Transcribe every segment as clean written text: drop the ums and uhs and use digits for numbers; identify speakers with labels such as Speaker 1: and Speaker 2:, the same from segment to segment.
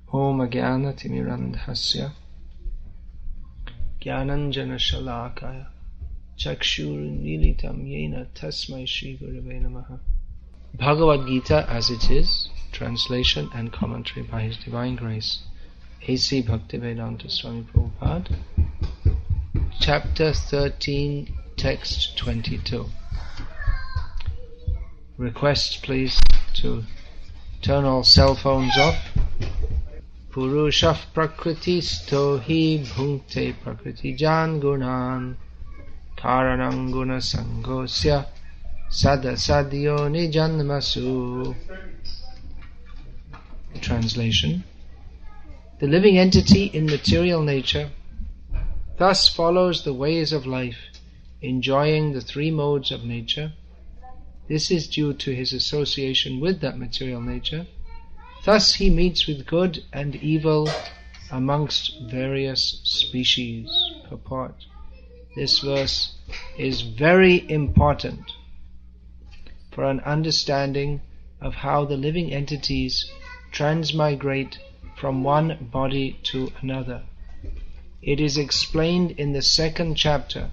Speaker 1: Om Ajnana Timirandhasya Jnananjana Shalakaya Chakshur Nilitam Yena Tasmai Shri Gurave Namaha. Bhagavad-gita as it is, translation and commentary by His Divine Grace, A.C. Bhaktivedanta Swami Prabhupada, Chapter 13, Text 22. Request please to turn all cell phones off. Purushah prakriti stohi bhunkte prakriti jan gunan karanam guna sangosya sadasadyo nijanmasu. Translation: the living entity in material nature thus follows the ways of life, enjoying the three modes of nature. This is due to his association with that material nature. Thus he meets with good and evil amongst various species. Purport: this verse is very important for an understanding of how the living entities transmigrate from one body to another. It is explained in the second chapter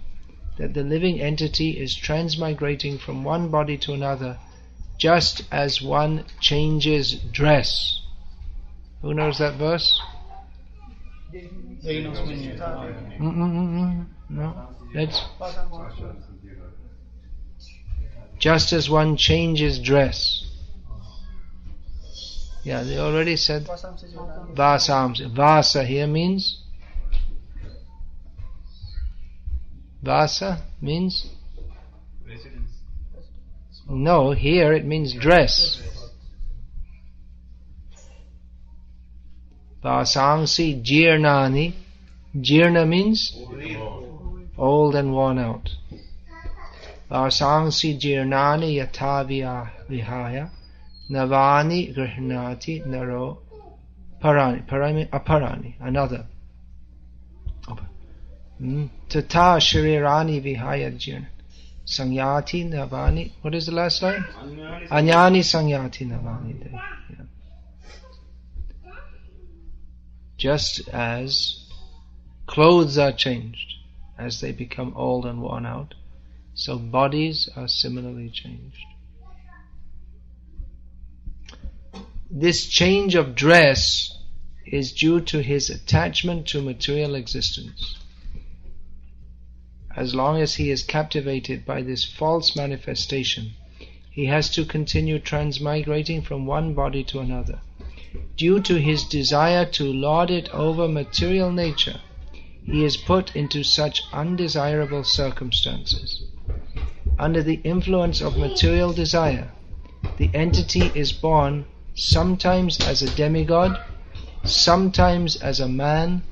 Speaker 1: that the living entity is transmigrating from one body to another just as one changes dress. Who knows that verse? No? Just as one changes dress. Yeah, they already said Vasam. Vasa here means? Vasa means?
Speaker 2: Residence.
Speaker 1: No, here it means dress. Vasangsi jirnani. Jirna means? Old and worn out. Vasangsi jirnani yatha vihaya navani grihnati naro parani. Parani, aparani, another. Tata sharirani vihaya jirna sangyati navani. What is the last line? Anyani sangyati navani. Yeah. Just as clothes are changed as they become old and worn out, so bodies are similarly changed. This change of dress is due to his attachment to material existence. As long as he is captivated by this false manifestation, he has to continue transmigrating from one body to another. Due to his desire to lord it over material nature, he is put into such undesirable circumstances. Under the influence of material desire, the entity is born sometimes as a demigod, sometimes as a man,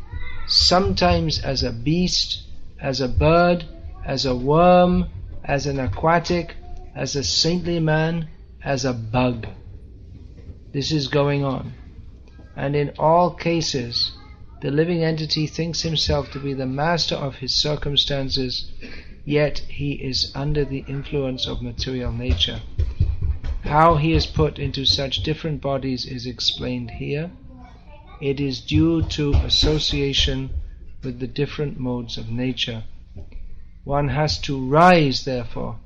Speaker 1: sometimes as a beast, as a bird, as a worm, as an aquatic, as a saintly man, as a bug. This is going on. And in all cases, the living entity thinks himself to be the master of his circumstances, yet he is under the influence of material nature. How he is put into such different bodies is explained here. It is due to association with the different modes of nature. One has to rise, therefore,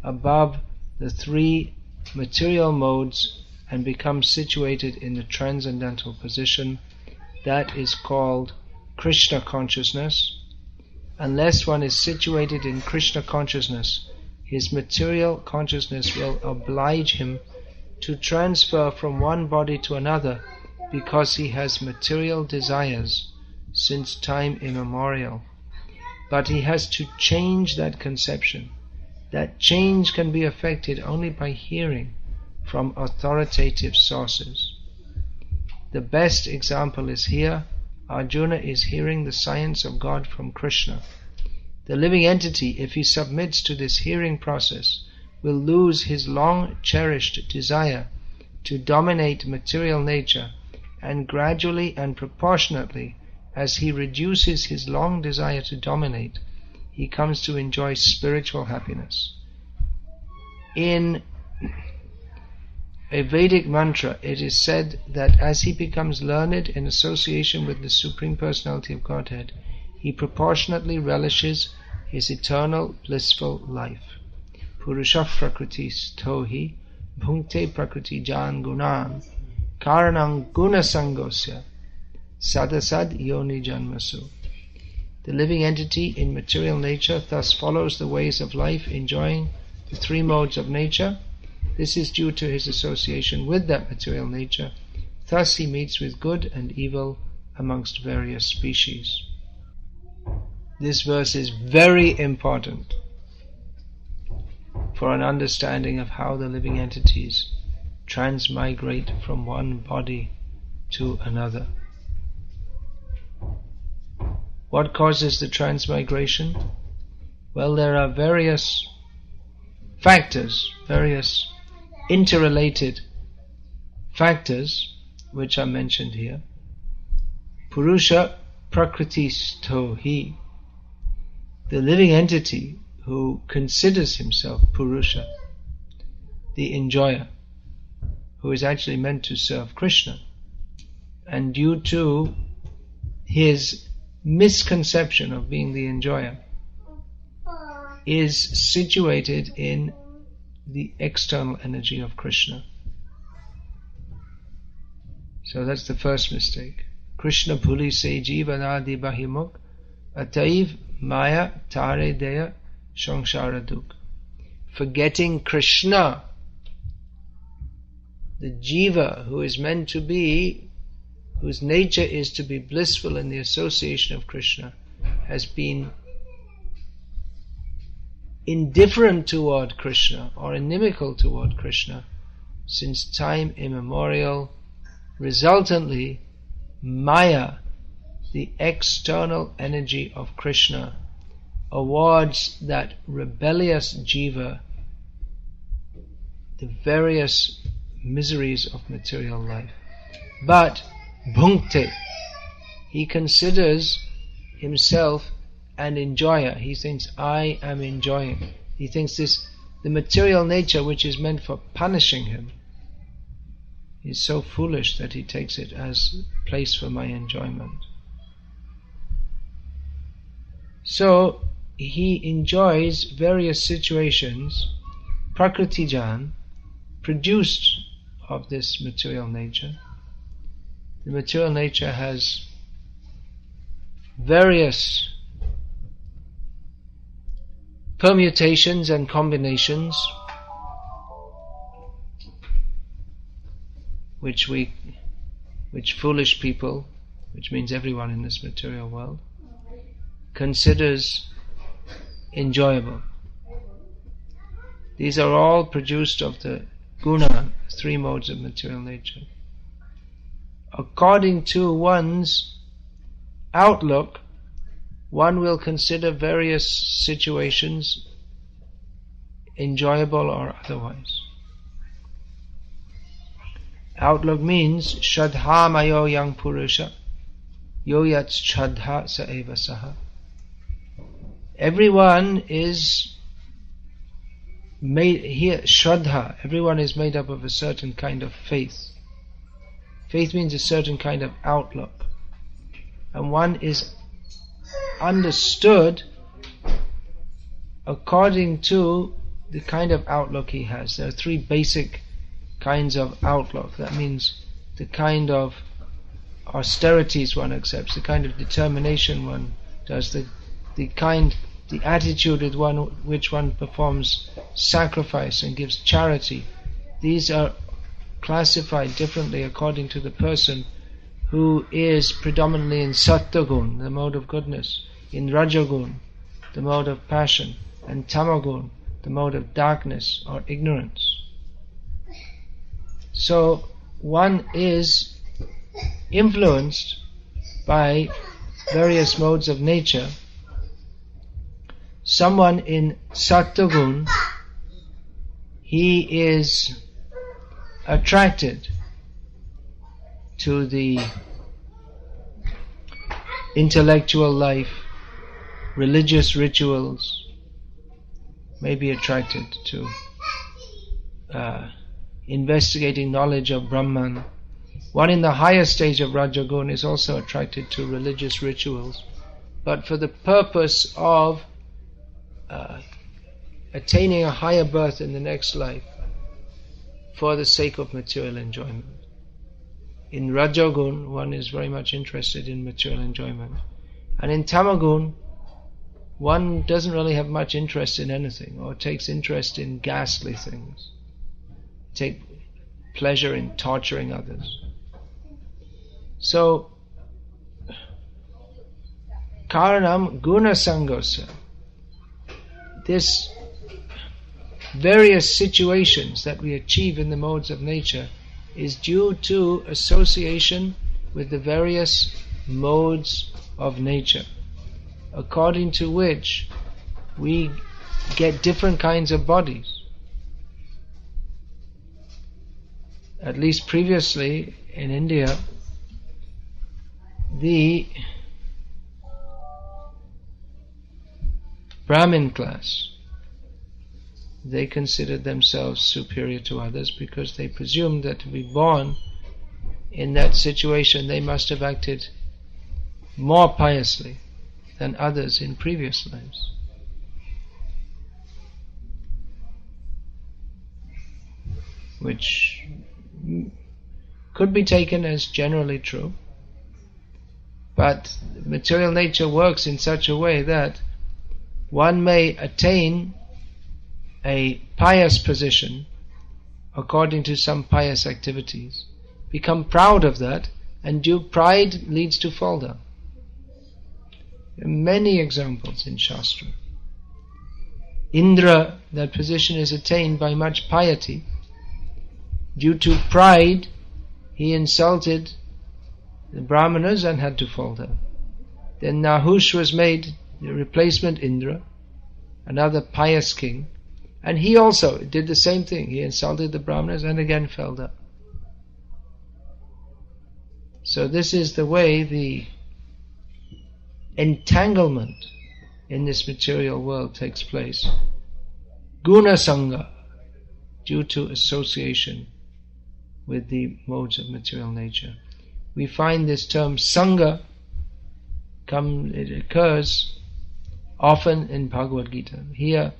Speaker 1: above the three material modes and become situated in the transcendental position that is called Krishna consciousness. Unless one is situated in Krishna consciousness, his material consciousness will oblige him to transfer from one body to another because he has material desires since time immemorial. But he has to change that conception. That change can be effected only by hearing from authoritative sources. The best example is here. Arjuna is hearing the science of God from Krishna. The living entity, if he submits to this hearing process, will lose his long-cherished desire to dominate material nature, and gradually and proportionately, as he reduces his long desire to dominate, he comes to enjoy spiritual happiness. In a Vedic mantra, it is said that as he becomes learned in association with the Supreme Personality of Godhead, he proportionately relishes his eternal blissful life. Purusha prakritis tohi bhunkte prakriti jan gunam karanang guna sangosya sadasad yoni janmasu. The living entity in material nature thus follows the ways of life, enjoying the three modes of nature. This is due to his association with that material nature. Thus he meets with good and evil amongst various species. This verse is very important for an understanding of how the living entities transmigrate from one body to another. What causes the transmigration? Well, there are various factors, various interrelated factors which are mentioned here. Purusha prakritis tohi. The living entity who considers himself Purusha, the enjoyer, who is actually meant to serve Krishna, and due to his misconception of being the enjoyer, is situated in the external energy of Krishna. So that's the first mistake. Krishna bhuli se jivanadi bahimuk ataiv maya tare deya samsara duk. Forgetting Krishna, the jiva who is meant to be, whose nature is to be blissful in the association of Krishna, has been indifferent toward Krishna or inimical toward Krishna since time immemorial. Resultantly, Maya, the external energy of Krishna, awards that rebellious jiva the various miseries of material life. But bhunkte, he considers himself an enjoyer. He thinks, I am enjoying. He thinks the material nature which is meant for punishing him, is so foolish that he takes it as place for my enjoyment. So he enjoys various situations, prakritijan, produced of this material nature. The material nature has various permutations and combinations which foolish people, which means everyone in this material world, considers enjoyable. These are all produced of the guna, three modes of material nature. According to one's outlook, one will consider various situations enjoyable or otherwise. Outlook means Shraddha mayo yang purusha yo yat shraddha sa eva saha. Everyone is made here, Shraddha, everyone is made up of a certain kind of faith. Faith means a certain kind of outlook. And one is understood according to the kind of outlook he has. There are three basic kinds of outlook. That means the kind of austerities one accepts, the kind of determination one does, the attitude with which one performs sacrifice and gives charity. These are classified differently according to the person who is predominantly in Sattvagun, the mode of goodness, in Rajagun, the mode of passion, and Tamagun, the mode of darkness or ignorance. So one is influenced by various modes of nature. Someone in Sattvagun, he is attracted to the intellectual life, religious rituals, may be attracted to investigating knowledge of Brahman. One in the higher stage of Rajagun is also attracted to religious rituals, but for the purpose of attaining a higher birth in the next life, for the sake of material enjoyment. In Rajagun, one is very much interested in material enjoyment. And in Tamagun, one doesn't really have much interest in anything, or takes interest in ghastly things. Take pleasure in torturing others. So, Karanam Guna Sangosa. This various situations that we achieve in the modes of nature is due to association with the various modes of nature, according to which we get different kinds of bodies. At least previously in India, the Brahmin class, they considered themselves superior to others because they presumed that to be born in that situation they must have acted more piously than others in previous lives. Which could be taken as generally true, but material nature works in such a way that one may attain a pious position according to some pious activities, become proud of that, and due pride leads to fall down. There are many examples in Shastra. Indra, that position is attained by much piety. Due to pride, he insulted the Brahmanas and had to fall down. Then Nahush was made the replacement Indra, another pious king, and he also did the same thing. He insulted the Brahmanas and again fell down. So this is the way the entanglement in this material world takes place. Guna Sangha, due to association with the modes of material nature. We find this term Sangha, it occurs often in Bhagavad-gita. Here,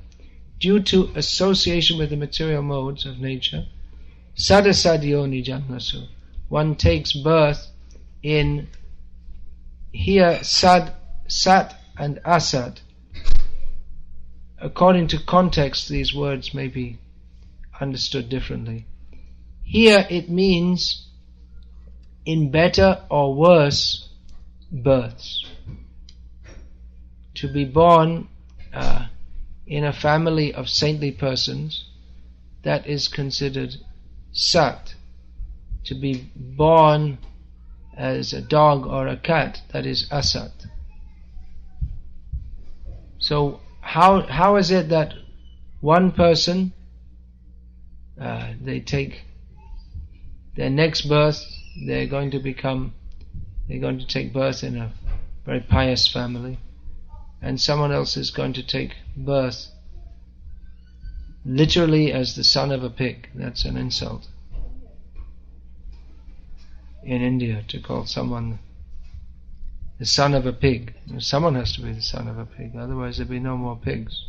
Speaker 1: due to association with the material modes of nature, Sadasadyoni Janmasu, one takes birth in, here Sat and Asat. According to context, these words may be understood differently. Here it means in better or worse births. To be born in a family of saintly persons, that is considered Sat. To be born as a dog or a cat, that is Asat. So how is it that one person, they take their next birth, they're going to take birth in a very pious family, and someone else is going to take birth literally as the son of a pig? That's an insult in India, to call someone the son of a pig. Someone has to be the son of a pig, otherwise there'll be no more pigs.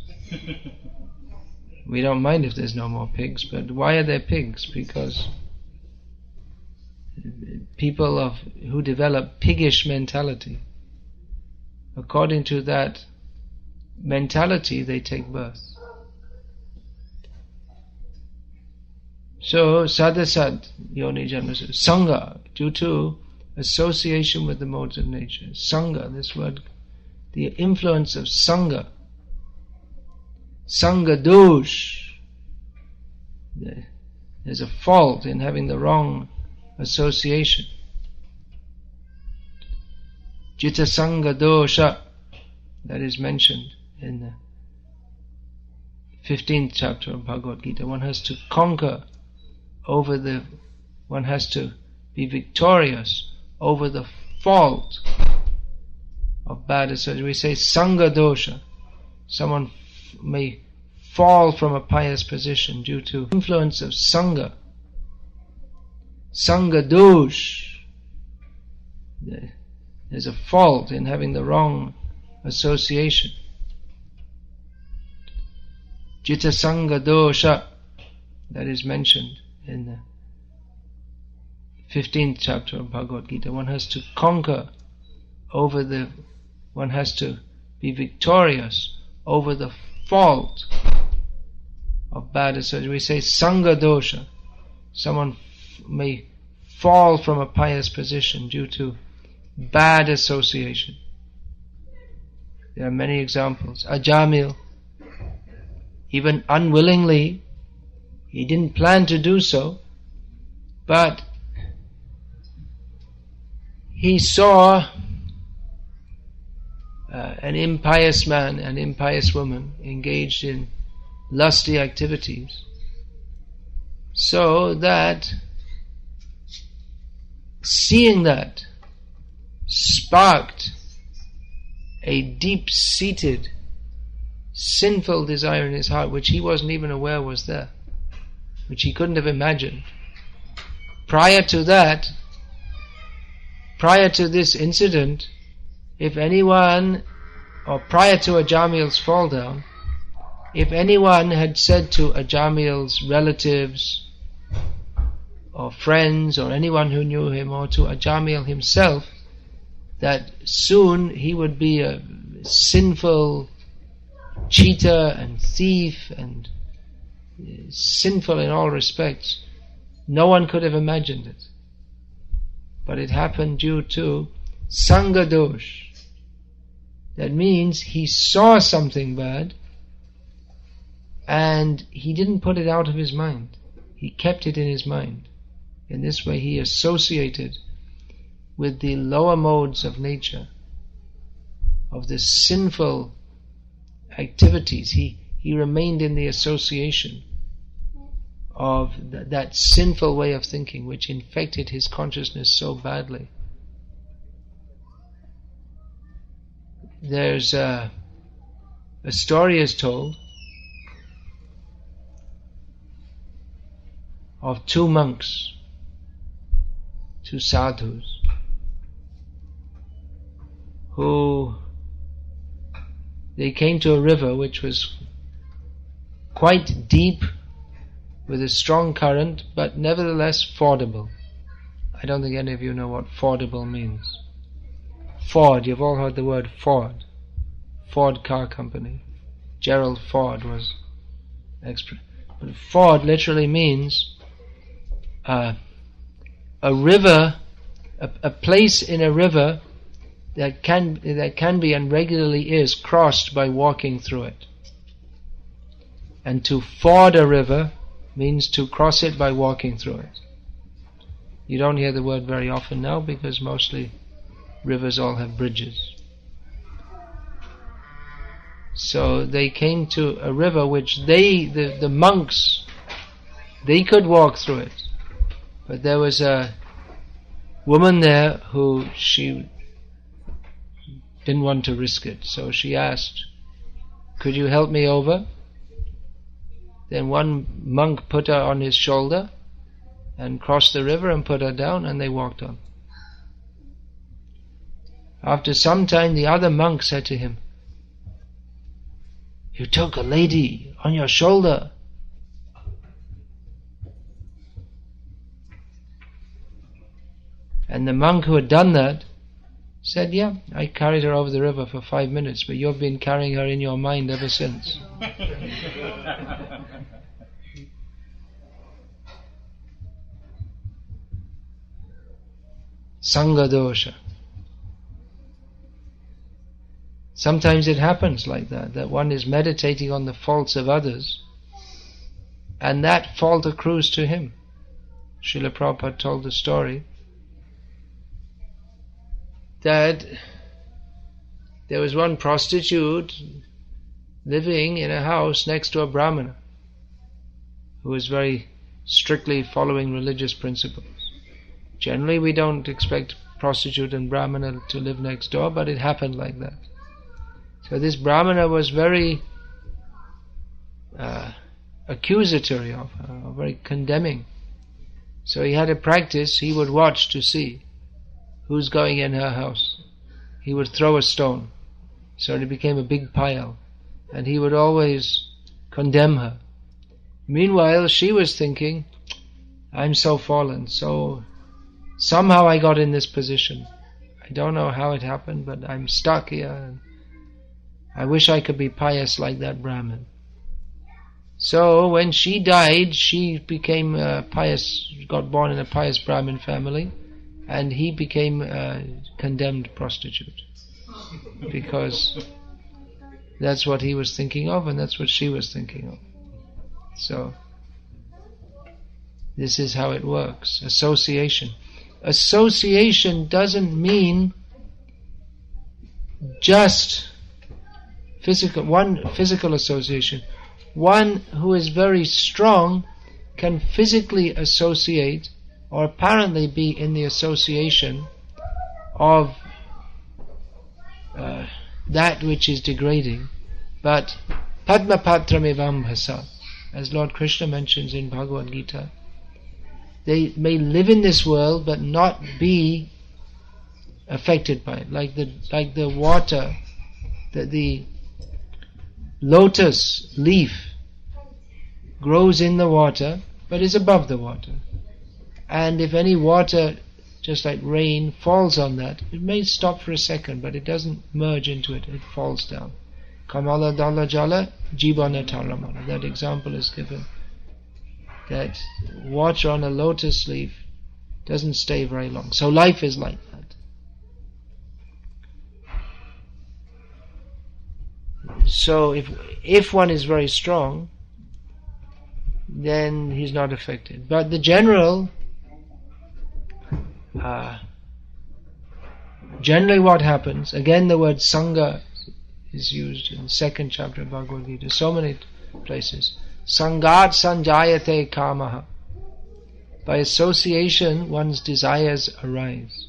Speaker 1: We don't mind if there's no more pigs, but why are there pigs? Because people who develop piggish mentality, according to that mentality they take birth. So Sadasad Yoni Janmasu, Sangha, due to association with the modes of nature. Sangha, this word, the influence of Sangha. Sangha dosh. There's a fault in having the wrong association. Jita Sangha dosha, that is mentioned in the 15th chapter of Bhagavad-gita. One has to conquer one has to be victorious over the fault of bad association. We say Sangha dosha. Someone may fall from a pious position due to influence of Sangha, Sanga dosh. There's a fault in having the wrong association. Jita sanga dosha, that is mentioned in the 15th chapter of Bhagavad-gita. One has to conquer one has to be victorious over the fault of bad association. We say sanga dosha. Someone may fall from a pious position due to bad association. There are many examples. Ajamil, even unwillingly, he didn't plan to do so, but he saw an impious man, an impious woman engaged in lusty activities, so that seeing that sparked a deep-seated sinful desire in his heart which he wasn't even aware was there, which he couldn't have imagined. Prior to this incident, if anyone, or prior to Ajamil's fall down, if anyone had said to Ajamil's relatives or friends or anyone who knew him, or to Ajamil himself, that soon he would be a sinful cheater and thief and sinful in all respects, no one could have imagined it. But it happened due to sanga dosh. That means he saw something bad and he didn't put it out of his mind. He kept it in his mind. In this way he associated with the lower modes of nature, of the sinful activities. He remained in the association of that sinful way of thinking which infected his consciousness so badly. There's a story is told of two monks, two sadhus, who they came to a river which was quite deep with a strong current, but nevertheless fordable. I don't think any of you know what fordable means. Ford, you've all heard the word Ford. Ford Car Company. Gerald Ford was expert. But Ford literally means a river, a place in a river that can be and regularly is crossed by walking through it. And to ford a river means to cross it by walking through it. You don't hear the word very often now because mostly rivers all have bridges. So they came to a river which the monks, they could walk through it. But there was a woman there who she didn't want to risk it. So she asked, "Could you help me over?" Then one monk put her on his shoulder and crossed the river and put her down, and they walked on. After some time the other monk said to him, "You took a lady on your shoulder." And the monk who had done that said, "Yeah, I carried her over the river for 5 minutes, but you've been carrying her in your mind ever since." Sanga dosha. Sometimes it happens like that one is meditating on the faults of others, and that fault accrues to him. Srila Prabhupada told the story that there was one prostitute living in a house next to a Brahmana who was very strictly following religious principles. Generally we don't expect prostitute and Brahmana to live next door, but it happened like that. So this Brahmana was very accusatory of her, very condemning. So he had a practice, he would watch to see who's going in her house. He would throw a stone, so it became a big pile, and he would always condemn her. Meanwhile, she was thinking, I'm so fallen, so somehow I got in this position. I don't know how it happened, but I'm stuck here, and I wish I could be pious like that Brahmin. So when she died, she became pious, got born in a pious Brahmin family, and he became a condemned prostitute. Because that's what he was thinking of, and that's what she was thinking of. So this is how it works. Association. Association doesn't mean just one physical association. One who is very strong can physically associate or apparently be in the association of that which is degrading, but Padma Patramivam Bhasa, as Lord Krishna mentions in Bhagavad-gita, they may live in this world but not be affected by it, like the water, the lotus leaf grows in the water but is above the water, and if any water, just like rain, falls on that, it may stop for a second, but it doesn't merge into it, it falls down. Kamala Dala Jala Jibana Taramana. That example is given, that water on a lotus leaf doesn't stay very long. So life is like that. So if one is very strong, then he's not affected. But the generally what happens, again the word Sangha is used in the second chapter of Bhagavad-gita, so many places. Sangat sanjayate kamaha. By association, one's desires arise.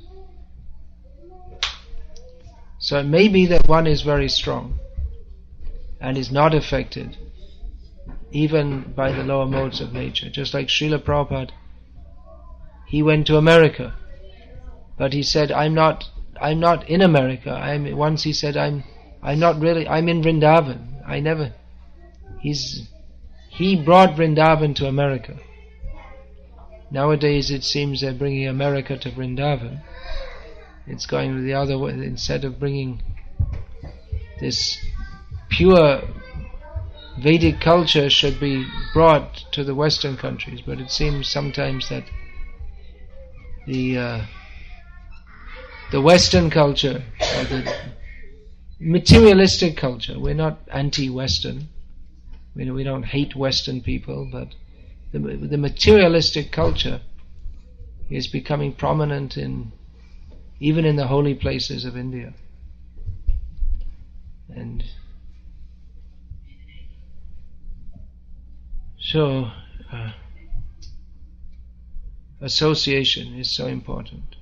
Speaker 1: So it may be that one is very strong and is not affected even by the lower modes of nature. Just like Srila Prabhupada, he went to America, but he said, I'm not in America. Once he said, I'm in Vrindavan. He brought Vrindavan to America. Nowadays it seems they're bringing America to Vrindavan. It's going the other way. Instead of bringing this pure Vedic culture should be brought to the Western countries, but it seems sometimes that the Western culture, or the materialistic culture, we're not anti-Western, we don't hate Western people, but the materialistic culture is becoming prominent even in the holy places of India. And so association is so important.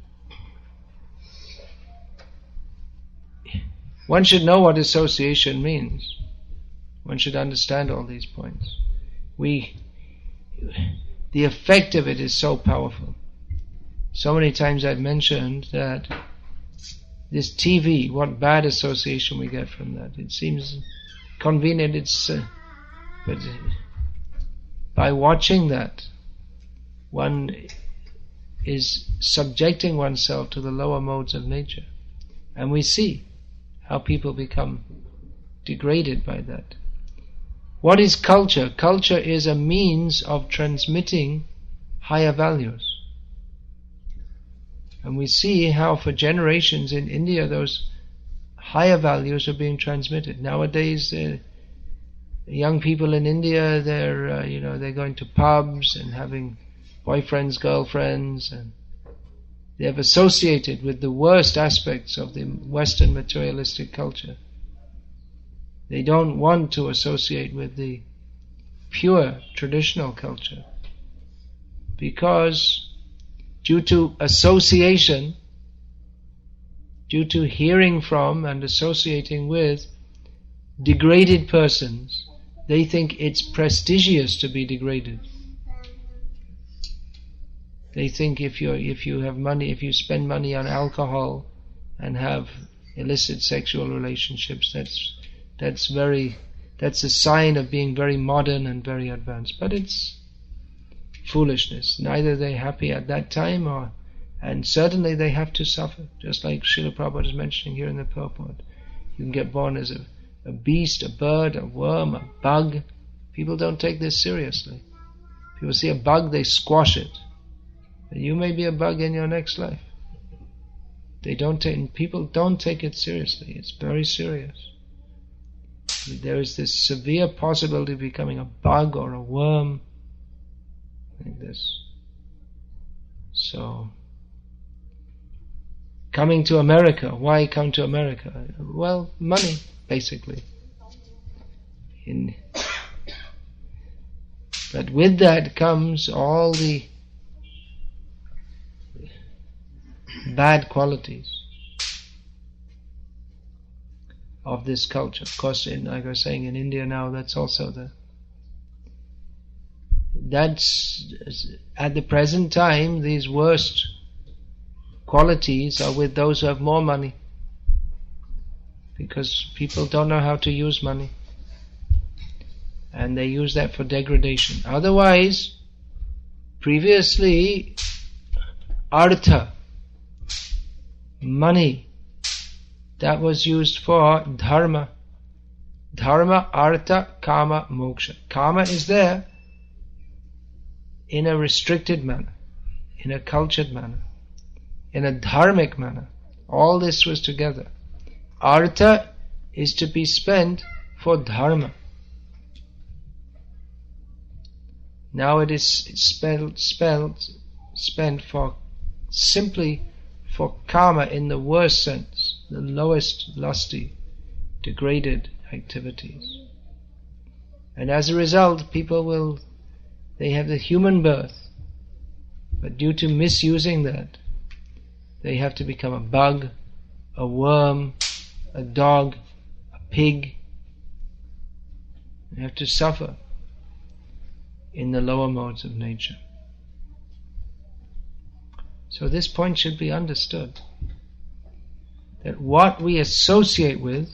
Speaker 1: One should know what association means. One should understand all these points. The effect of it is so powerful. So many times I've mentioned that this TV, what bad association we get from that. It seems convenient, but by watching that, one is subjecting oneself to the lower modes of nature. And we see how people become degraded by that. What is culture? Culture is a means of transmitting higher values. And we see how for generations in India those higher values are being transmitted. Nowadays, the young people in India, they're going to pubs and having boyfriends, girlfriends, and they have associated with the worst aspects of the Western materialistic culture. They don't want to associate with the pure traditional culture, because due to association, due to hearing from and associating with degraded persons, they think it's prestigious to be degraded. They think if you have money, if you spend money on alcohol and have illicit sexual relationships, that's a sign of being very modern and very advanced. But it's foolishness. Neither they're happy at that time, and certainly they have to suffer. Just like Srila Prabhupada is mentioning here in the purport. You can get born as a beast, a bird, a worm, a bug. People don't take this seriously. People see a bug, they squash it. And you may be a bug in your next life. People don't take it seriously. It's very serious. There is this severe possibility of becoming a bug or a worm like this. So, coming to America. Why come to America? Well, money, basically. But with that comes all the bad qualities of this culture. Of course, like I was saying, in India now, that's at the present time, these worst qualities are with those who have more money, because people don't know how to use money, and they use that for degradation. Otherwise, previously, artha, money, that was used for dharma. Dharma, artha, kama, moksha. Kama is there in a restricted manner, in a cultured manner, in a dharmic manner. All this was together. Artha is to be spent for dharma. Now it is spent for simply for kama in the worst sense, the lowest lusty, degraded activities. And as a result, they have the human birth, but due to misusing that, they have to become a bug, a worm, a dog, a pig. They have to suffer in the lower modes of nature. So this point should be understood, that what we associate with,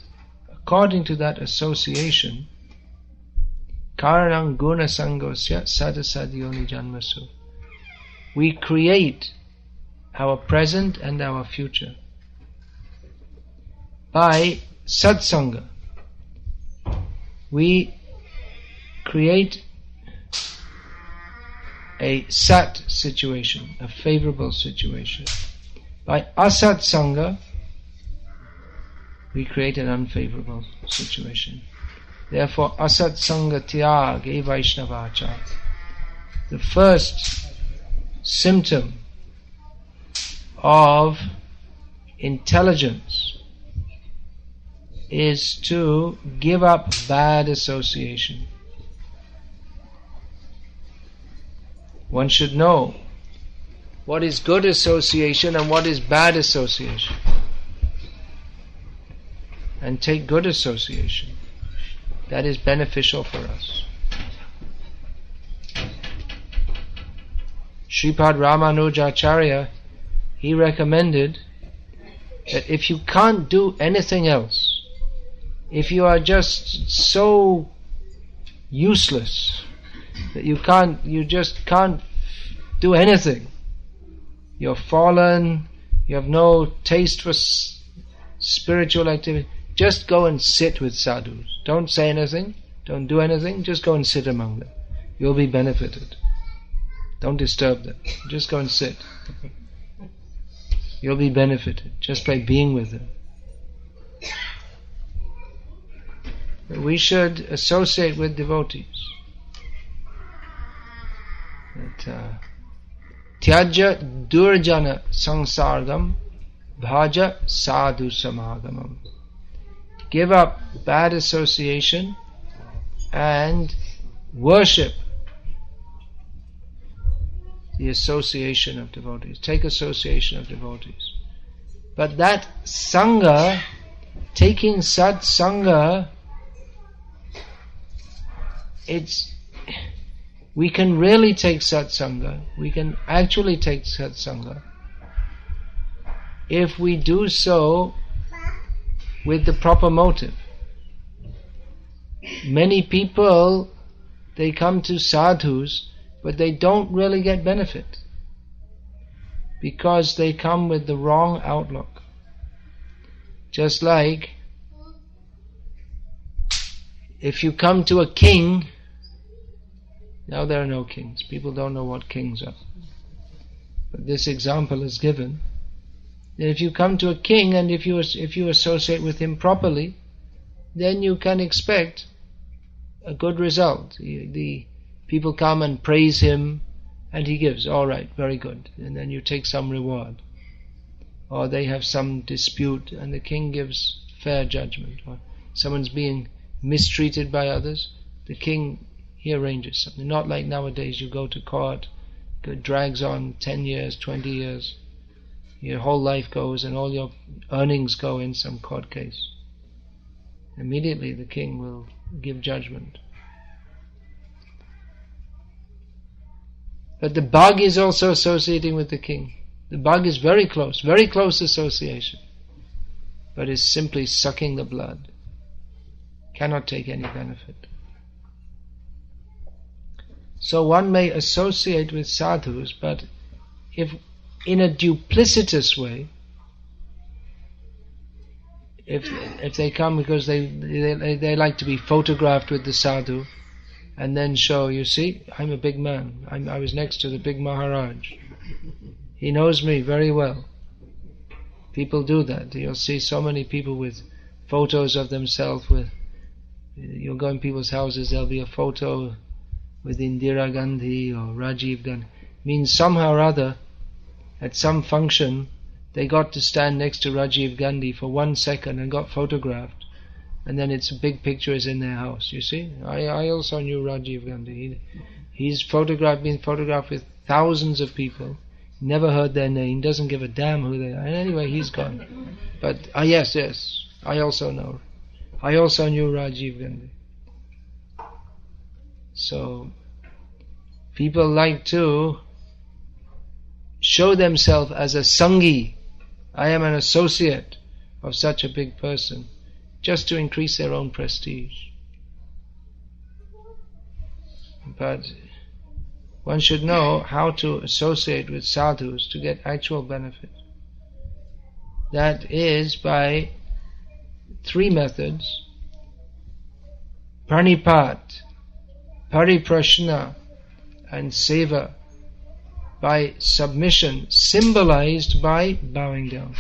Speaker 1: according to that association, karanam guna sangosya sadasadyoni janmasu, we create our present and our future by satsanga. We create a sat situation, a favorable situation. By asat sanga, we create an unfavorable situation. Therefore, asat sanga tyag e vaishnavacha. The first symptom of intelligence is to give up bad association. One should know what is good association and what is bad association, and take good association. That is beneficial for us. Sripad Ramanujacharya, he recommended that if you can't do anything else, if you are just so useless that you just can't do anything, you're fallen, you have no taste for spiritual activity, just go and sit with sadhus. Don't say anything, don't do anything, just go and sit among them. You'll be benefited. Don't disturb them, just go and sit. You'll be benefited just by being with them. But we should associate with devotees. Tyaja durjana sangsargam bhaja sadhu samagamam. Give up bad association and worship the association of devotees. Take association of devotees. But that sangha, taking sat sangha, we can really take satsanga, we can actually take satsanga if we do so with the proper motive. Many people, they come to sadhus, but they don't really get benefit because they come with the wrong outlook. Just like if you come to a king, now there are no kings, people don't know what kings are, but this example is given. If you come to a king and if you associate with him properly, then you can expect a good result. The people come and praise him and he gives, all right, very good, and then you take some reward. Or they have some dispute and the king gives fair judgment. Or someone's being mistreated by others, the king, he arranges something. Not like nowadays you go to court, it drags on 10 years, 20 years, your whole life goes and all your earnings go in some court case. Immediately the king will give judgment. But the bug is also associating with the king. The bug is very close association, but is simply sucking the blood. Cannot take any benefit. So one may associate with sadhus, but if in a duplicitous way, if they come because they like to be photographed with the sadhu and then show, you see, I'm a big man, I was next to the big Maharaj, he knows me very well. People do that. You'll see so many people with photos of themselves with, you'll go in people's houses, there'll be a photo with Indira Gandhi or Rajiv Gandhi. Means somehow or other at some function they got to stand next to Rajiv Gandhi for 1 second and got photographed, and then its big picture is in their house. You see, I also knew Rajiv Gandhi. He's been photographed with thousands of people, never heard their name, doesn't give a damn who they are, and anyway he's gone. But yes, I also knew Rajiv Gandhi. So people like to show themselves as a Sanghi. I am an associate of such a big person, just to increase their own prestige. But one should know how to associate with sadhus to get actual benefit. That is by 3 methods: pranipat, pariprashna, and seva. By submission, symbolized by bowing down.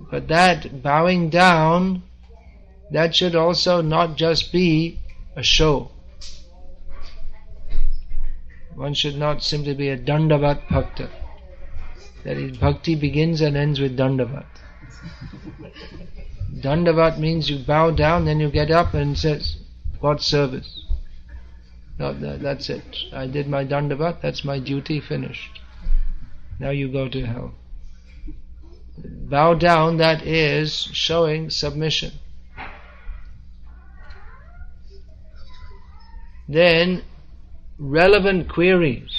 Speaker 1: But that bowing down, that should also not just be a show. One should not simply be a dandavat bhakta. That is, bhakti begins and ends with dandavat. Dandavat means you bow down, then you get up and says, what service? No, that's it. I did my dandavat, that's my duty, finished. Now you go to hell. Bow down, that is showing submission. Then, relevant queries.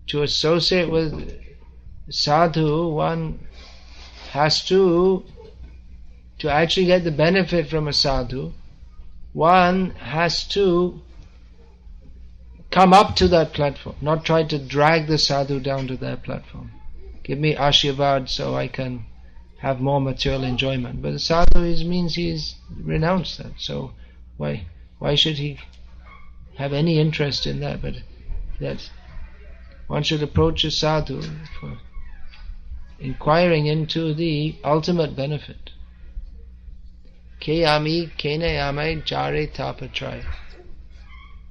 Speaker 1: To associate with sadhu, one has to actually get the benefit from a sadhu, one has to come up to that platform, not try to drag the sadhu down to their platform. Give me ashirvad so I can have more material enjoyment. But the sadhu means he's renounced that, so why should he have any interest in that? But that one should approach a sadhu for inquiring into the ultimate benefit. Ke ami kene amai jare tapatrai.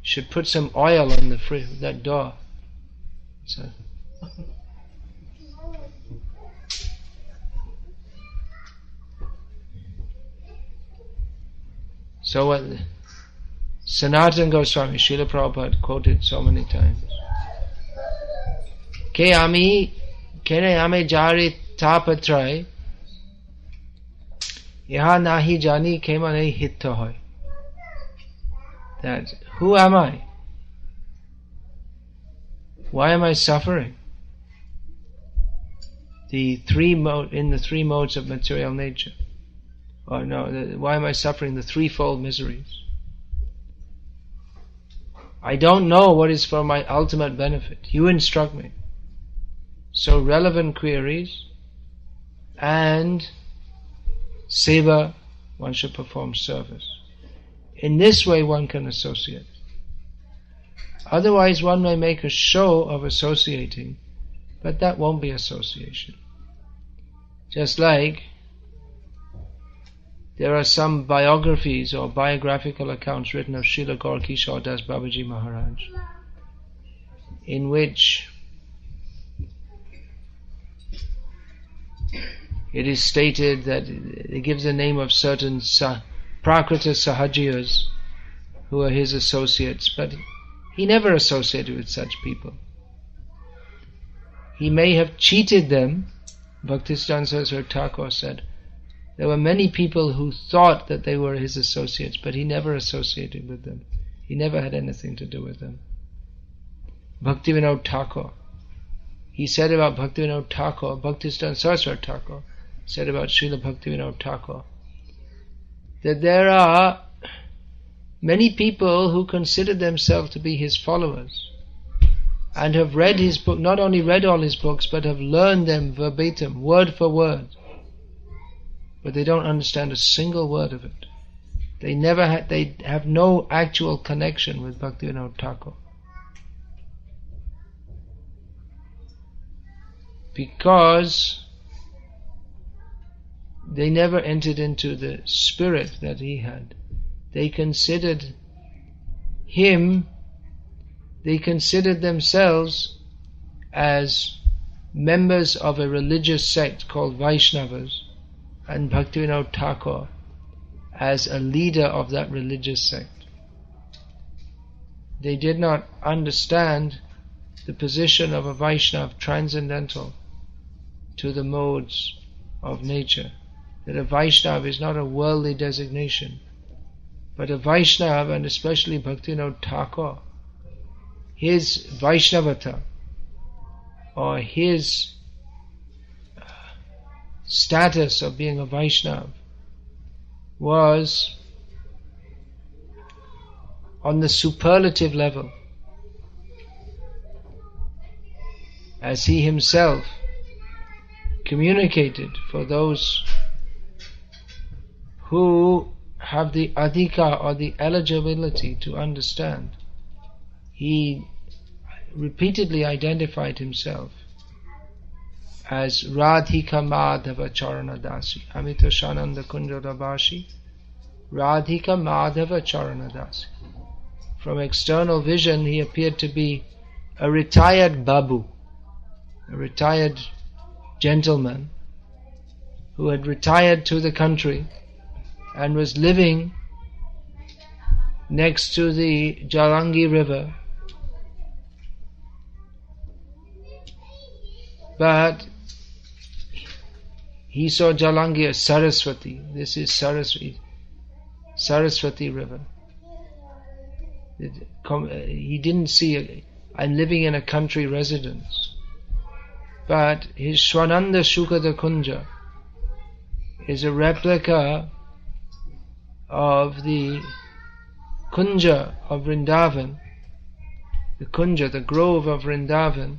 Speaker 1: Should put some oil on that door. So what Sanatana Goswami, Srila Prabhupada quoted so many times. Ke ami kene ame jare tapatrai. Yaha nahi jani kema nahi hitta hoy. That who am I? Why am I suffering? In the three modes of material nature. Or no, why am I suffering the threefold miseries? I don't know what is for my ultimate benefit. You instruct me. So relevant queries and seva, one should perform service. In this way one can associate. Otherwise one may make a show of associating, but that won't be association. Just like there are some biographies or biographical accounts written of Srila Gaur Kishore Das Babaji Maharaj, in which it is stated that it gives the name of certain Prakrita Sahajiyas who are his associates, but he never associated with such people. He may have cheated them. Bhaktisiddhanta Saraswati Thakur said there were many people who thought that they were his associates, but he never associated with them. He never had anything to do with them. Bhaktivinoda Thakur, he said about Bhaktivinoda Thakur, Bhaktisiddhanta Saraswati Thakur said about Srila Bhaktivinoda Thakur, that there are many people who consider themselves to be his followers and have read his book, not only read all his books, but have learned them verbatim, word for word. But they don't understand a single word of it. They have no actual connection with Bhaktivinoda Thakur. Because they never entered into the spirit that he had. They considered themselves as members of a religious sect called Vaishnavas, and Bhaktivinoda Thakur as a leader of that religious sect. They did not understand the position of a Vaishnava transcendental to the modes of nature. That a Vaishnava is not a worldly designation, but a Vaishnava, and especially Bhaktivinoda Thakur, his Vaishnavata, or his status of being a Vaishnava, was on the superlative level, as he himself communicated for those who have the adhika or the eligibility to understand. He repeatedly identified himself as Radhika Madhava Charana Dasi, Amita Shananda Kunjadabashi, Radhika Madhava Charana Dasi. From external vision he appeared to be a retired babu, a retired gentleman who had retired to the country and was living next to the Jalangi river. But he saw Jalangi as Saraswati. This is Saraswati river. He didn't see I'm living in a country residence. But his Swananda Shukada Kunja is a replica of the Kunja of Vrindavan, the Kunja, the grove of Vrindavan,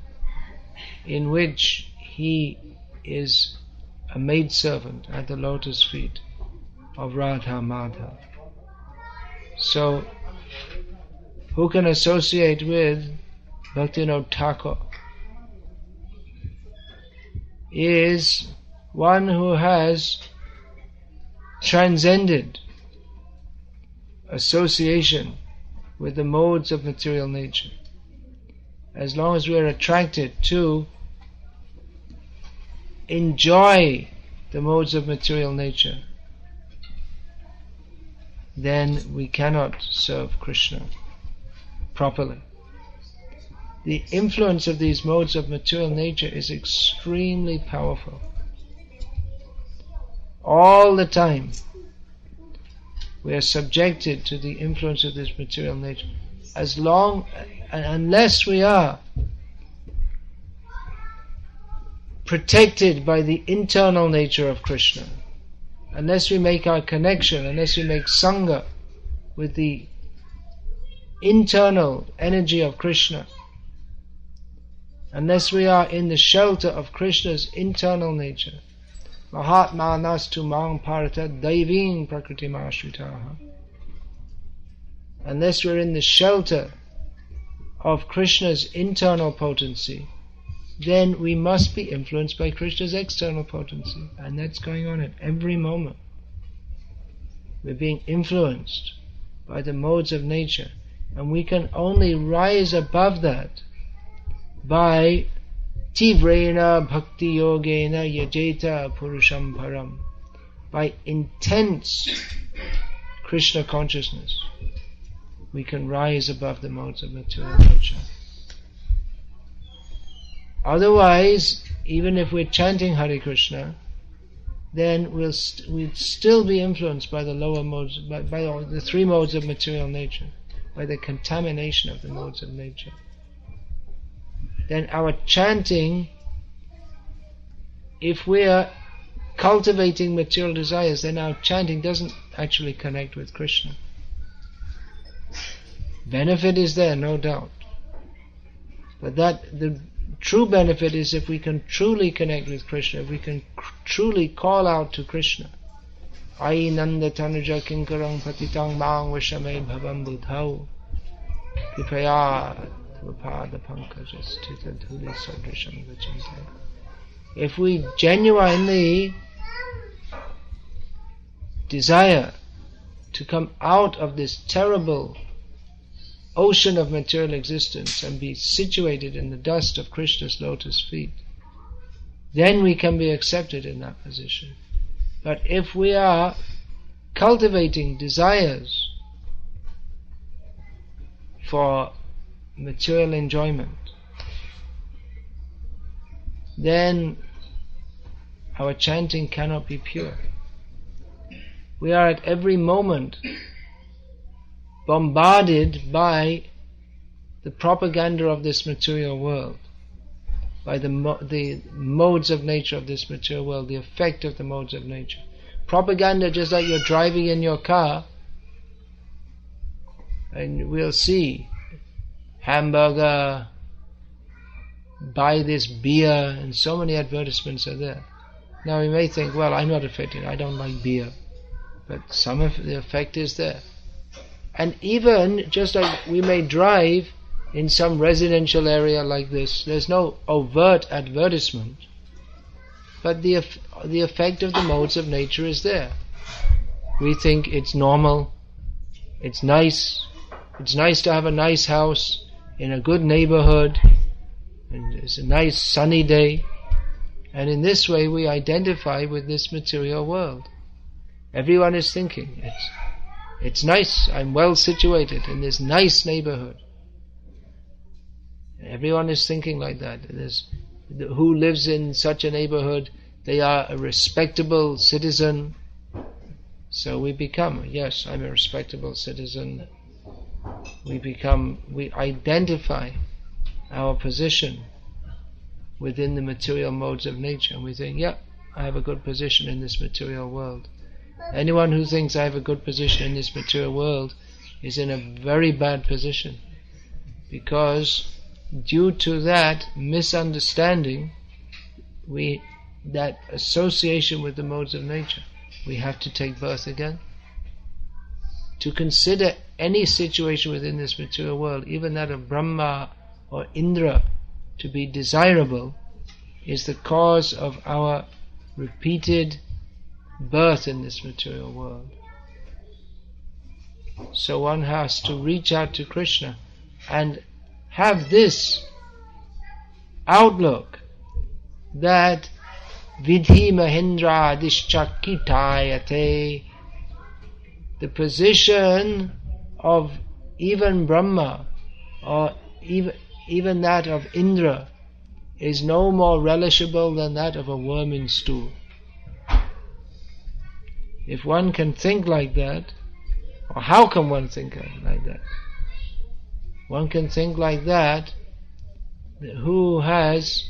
Speaker 1: in which he is a maidservant at the lotus feet of Radha Madhav. So, who can associate with Bhaktivinoda Thakur is one who has transcended association with the modes of material nature. As long as we are attracted to enjoy the modes of material nature, then we cannot serve Krishna properly. The influence of these modes of material nature is extremely powerful. All the time we are subjected to the influence of this material nature. Unless we are protected by the internal nature of Krishna, unless we make our connection, unless we make sangha with the internal energy of Krishna, unless we are in the shelter of Krishna's internal nature, Mahatmanas mang parata daiving prakritim ashritaha, unless we're in the shelter of Krishna's internal potency, then we must be influenced by Krishna's external potency. And that's going on at every moment. We're being influenced by the modes of nature. And we can only rise above that by tivrena bhakti yogena yajeta purusham param, by intense Krishna consciousness. We can rise above the modes of material nature. Otherwise, even if we're chanting Hare Krishna, then we'd still be influenced by the lower modes, by the three modes of material nature, by the contamination of the modes of nature. Then our chanting, if we are cultivating material desires, then our chanting doesn't actually connect with Krishna. Benefit is there, no doubt. But the true benefit is if we can truly connect with Krishna, if we can truly call out to Krishna. Ai nanda tanuja kinkarang patitang mang vishame bhavam buddhau kipaya tvapada pankajas tita dhuli sadrisham vachante. If we genuinely desire to come out of this terrible ocean of material existence and be situated in the dust of Krishna's lotus feet, then we can be accepted in that position. But if we are cultivating desires for material enjoyment, then our chanting cannot be pure. We are at every moment bombarded by the propaganda of this material world, by the modes of nature of this material world, the effect of the modes of nature. Propaganda, just like you're driving in your car, and we'll see hamburger, buy this beer, and so many advertisements are there. Now we may think, well, I'm not affected, I don't like beer, but some of the effect is there. And even just like we may drive in some residential area like this, there's no overt advertisement, but the effect of the modes of nature is there. We think it's normal, it's nice to have a nice house in a good neighborhood, and it's a nice sunny day, and in this way we identify with this material world. Everyone is thinking, it's nice, I'm well situated in this nice neighborhood. Everyone is thinking like that. Who lives in such a neighborhood, they are a respectable citizen. So we become, yes, I'm a respectable citizen. We identify our position within the material modes of nature. And we think, yeah, I have a good position in this material world. Anyone who thinks I have a good position in this material world is in a very bad position, because due to that misunderstanding, that association with the modes of nature, we have to take birth again. To consider any situation within this material world, even that of Brahma or Indra, to be desirable, is the cause of our repeated birth in this material world. So one has to reach out to Krishna and have this outlook that vidhi mahendra adishchakitayate, the position of even Brahma or even that of Indra is no more relishable than that of a worm in stool. If one can think like that, or how can one think like that? One can think like that who has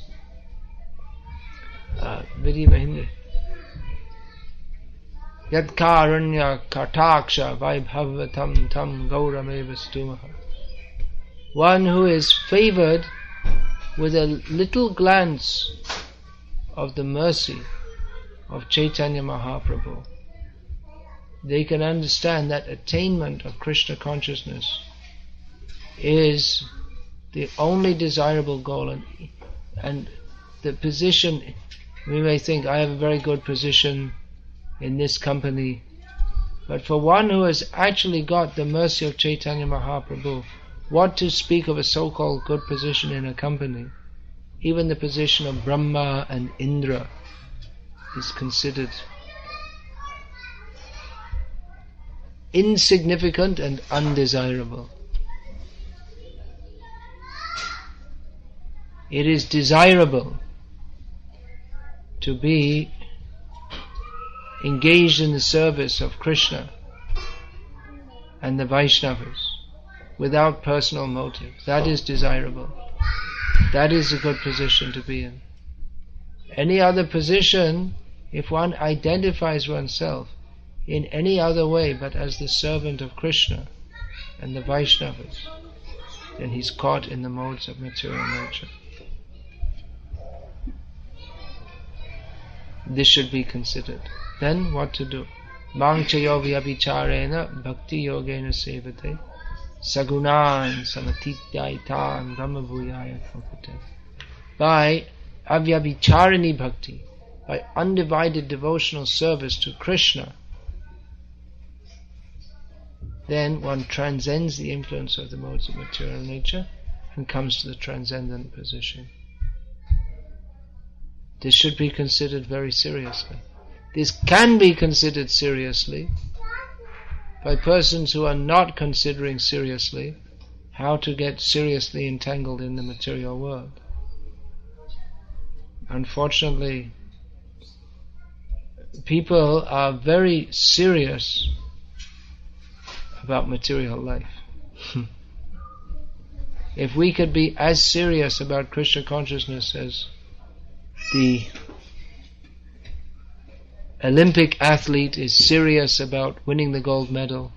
Speaker 1: Yad karanya kataksha vaibhavatam tam gaurameva stumaha. One who is favored with a little glance of the mercy of Chaitanya Mahaprabhu. They can understand that attainment of Krishna consciousness is the only desirable goal, and the position, we may think, I have a very good position in this company, but for one who has actually got the mercy of Chaitanya Mahaprabhu, what to speak of a so-called good position in a company? Even the position of Brahma and Indra is considered insignificant and undesirable. It is desirable to be engaged in the service of Krishna and the Vaishnavas without personal motive. That is desirable. That is a good position to be in. Any other position, if one identifies oneself in any other way but as the servant of Krishna and the Vaishnavas, then he's caught in the modes of material nature. This should be considered. Then what to do? Mang chayo vyabhicharena bhakti yogena sevate sagunan samatityayitan brahmabhuyaya kampute. By avyabhicharani bhakti, by undivided devotional service to Krishna, then one transcends the influence of the modes of material nature and comes to the transcendent position. This should be considered very seriously. This can be considered seriously by persons who are not considering seriously how to get seriously entangled in the material world. Unfortunately, people are very serious about material life. If we could be as serious about Krishna consciousness as the Olympic athlete is serious about winning the gold medal,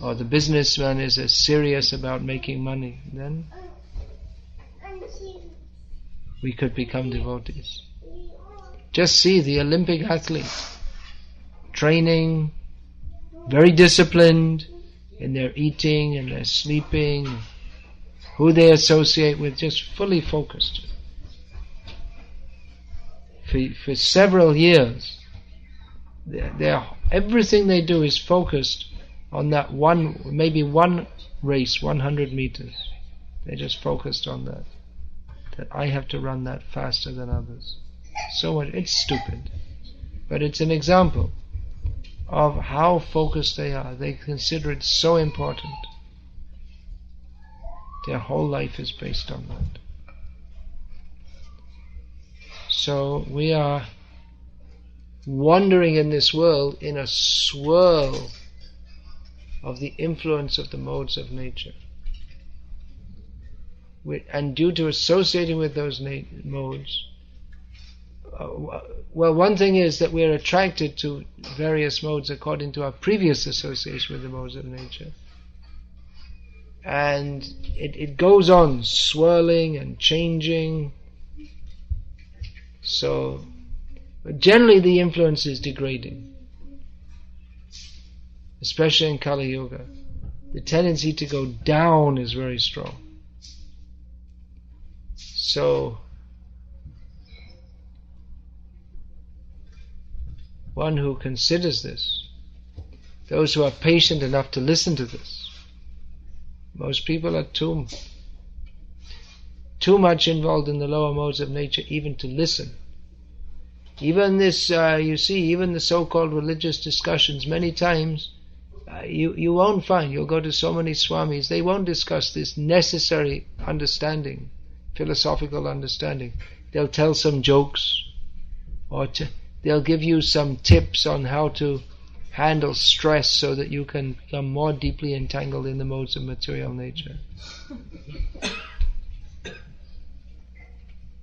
Speaker 1: or the businessman is as serious about making money, then we could become devotees. Just see the Olympic athlete training, very disciplined in their eating and their sleeping, who they associate with, just fully focused. For several years, everything they do is focused on that one, maybe one race, 100 meters. They're just focused on that. That I have to run that faster than others. So much, it's stupid. But it's an example of how focused they are. They consider it so important. Their whole life is based on that. So we are wandering in this world in a swirl of the influence of the modes of nature. And due to associating with those modes, well, one thing is that we are attracted to various modes according to our previous association with the modes of nature. And it goes on swirling and changing. So, but generally the influence is degrading, especially in Kali Yuga. The tendency to go down is very strong. So, one who considers this, those who are patient enough to listen to this, most people are too much involved in the lower modes of nature even to listen. Even this, you see, even the so-called religious discussions, many times you won't find, you'll go to so many swamis, they won't discuss this necessary understanding, philosophical understanding. They'll tell some jokes, or they'll give you some tips on how to handle stress so that you can become more deeply entangled in the modes of material nature.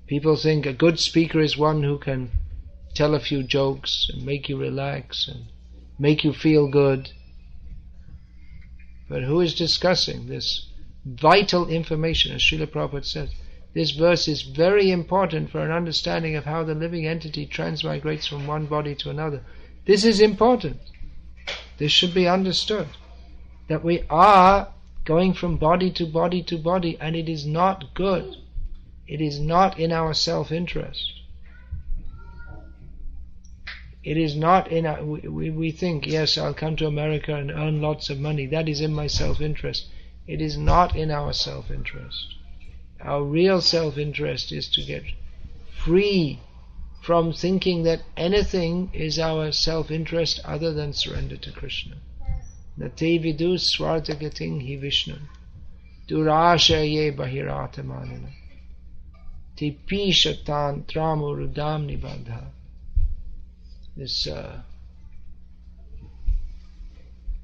Speaker 1: People think a good speaker is one who can tell a few jokes and make you relax and make you feel good. But who is discussing this vital information? As Srila Prabhupada says, this verse is very important for an understanding of how the living entity transmigrates from one body to another. This is important. This should be understood. That we are going from body to body to body, and it is not good. It is not in our self-interest. It is not in our... We think, yes, I'll come to America and earn lots of money. That is in my self-interest. It is not in our self-interest. Our real self-interest is to get free from thinking that anything is our self-interest other than surrender to Krishna. Nate vidu swartagating hi Vishnu durashaye bahiratamanina tipi shatan tramurudam nibandha. This